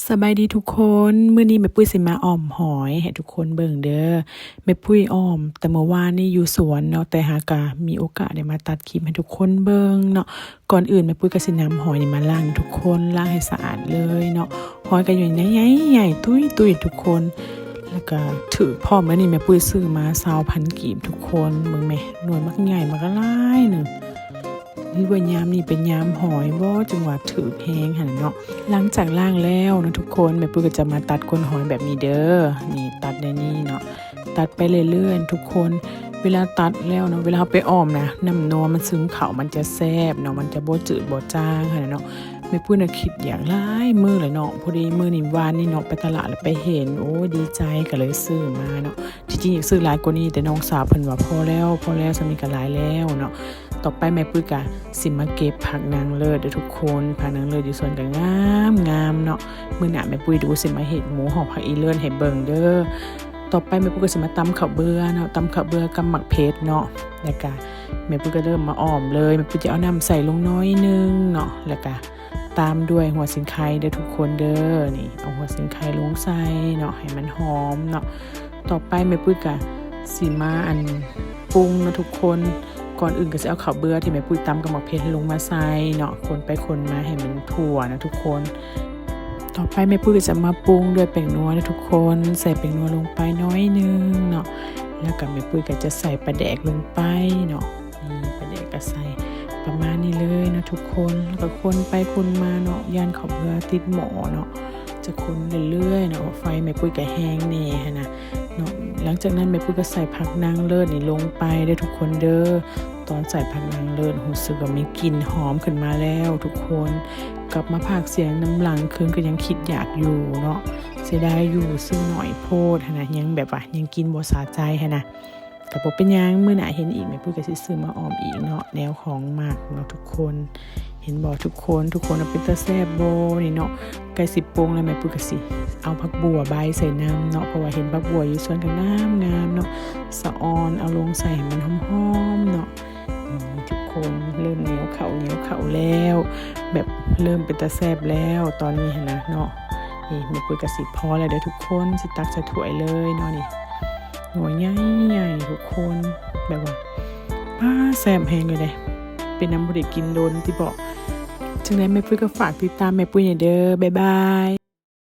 สบายดีทุกคนมื้อนี้แม่ปุ้ยสิมาอ้อมหอยให้ทุกคนเบิ่งเด้อแม่ปุ้ยอ้อมแต่เมื่อวานนี่อยู่สวนเนาะแต่หากะมีโอกาสได้มาตัดคลิปให้ทุกคนเบิ่งเนาะก่อนอื่นแม่ปุ้ยก็สินำหอยนี่มาล้างทุกคนล้างให้สะอาดเลยเนาะหอยก็อยู่ในใหญ่ๆตุ้ยๆทุกคนแล้วก็ถือพร้อมแล้วนี่แม่ปุ้ยซื้อมา20,000กีบทุกคนเบิ่งแม่หน่วยมักใหญ่มักหลายนึง นี่ว่ายามนี่เป็นยามหอยบ่จังหวะถือแพงหั่นเนาะหลังจากล้างแล้วนะทุกคนแม่ปุ้ยก็จะมาตัดก้นหอยแบบนี้เด้อนี่ตัดในนี้เนาะตัดไปเรื่อยๆทุกคนเวลาตัดแล้วเนาะเวลาไปอ้อมนะน้ำนัวมันซึมเข้ามันจะแซ่บเนาะมันจะบ่จืดบ่จางหั่นเนาะแม่ปุ้ยน่ะคิดอย่างหลายมื้อเลยเนาะพอดีมื้อนี้วานนี่เนาะไปตลาดแล้วไปเห็นโอ้ดีใจก็เลยซื้อมาเนาะจริงๆอยากซื้อหลายกว่านี้แต่น้องสาวเพิ่นว่าพอแล้วสำนี้ก็หลายแล้วเนาะต่อไปแม่ปุ้ยก็สิมาเก็บผักนางเลิศเด้อทุกคนผักนางเลิศอยู่สวนก็งามเนาะมื้อหน้าแม่ปุ้ยดูสิมาเฮ็ดหมูหอมผักอีเลิศให้เบิ่งเด้อต่อไปแม่ปุ้ยก็สิมาตำข้าวเบื่อเนาะตำข้าวเบื่อกับหมักเพชรเนาะแล้วก็แม่ปุ้ยก็เริ่มมาอ้อมเลยแม่ปุ้ยจะเอาน้ำใส่ลงน้อยนึงเนาะแล้วก็ตามด้วยหัวสิงไคเด้อทุกคนเด้อนี่เอาหัวสิงไคลงใส่เนาะให้มันหอมเนาะต่อไปแม่ปุ้ยก็สิมาปรุงนะทุกคนก่อนอื่นก็จะเอาข้าวเบื่อที่แม่ปุ้ยตำกับหมักเพชรลงมาใส่เนาะคนไปคนมาให้มันทั่วนะทุกคนต่อไปแม่ปุ้ยก็จะมาปรุงด้วยแป้งนัวนะทุกคนใส่แป้งนัวลงไปน้อยนึงเนาะแล้วก็แม่ปุ้ยก็จะใส่ปลาแดกลงไปเนาะนี่ปลาแดกก็ใส่ประมาณนี้เลยนะทุกคนแล้วก็คนไปคนมาเนาะย่านข้าวเบื่อติดหม้อเนาะจะคนเรื่อยๆเนาะไฟแม่ปุ้ยก็แห้งแน่นะเนาะหลังจากนั้นแม่ปุ้ยก็ใส่ผักนางเลิศนี่ลงไปได้ทุกคนเด้อตอนใส่ผักนางเลิศรู้สึกว่ามีกลิ่นหอมขึ้นมาแล้วทุกคนกลับมาพากเสียงน้ำหลังคืนก็ยังคิดอยากอยู่เนาะเสียดายอยู่ซึ่งหน่อยโพดนะยังแบบว่ายังกินบ่สะใจนะแต่บ่เป็นยังมื้อหน้าเห็นอีกแม่ปุ้ยก็สิซื้อมาออมอีกเนาะแนวของมากเนาะทุกคนเห็นบ่ทุกคนเอาเป็นตาแซ่บบ่นี่เนาะใกล้สิปรุงแล้วแม่ปุ้ยก็สิเอาผักบัวใบใส่น้ำเนาะเพราะว่าเห็นผักบัวอยู่สวนก็งามเนาะสะออนเอาลงใส่ให้มันหอมๆเนาะทุกคนเริ่มเหนียวเข่าแล้วแบบเริ่มเป็นตาแซ่บแล้วตอนนี้นะเนาะนี่แม่ปุ้ยก็สิพอแล้วเด้อทุกคนสิตักใส่ถ้วยเลยเนาะนี่หน่วยใหญ่ทุกคนแบบว่าแซ่บแฮงเลยเด้เป็นน้ำบ่ได้กินโดนที่บอกจังได๋แม่ปุ้ยก็ฝากติดตามแม่ปุ้ยเด้อบ๊ายบาย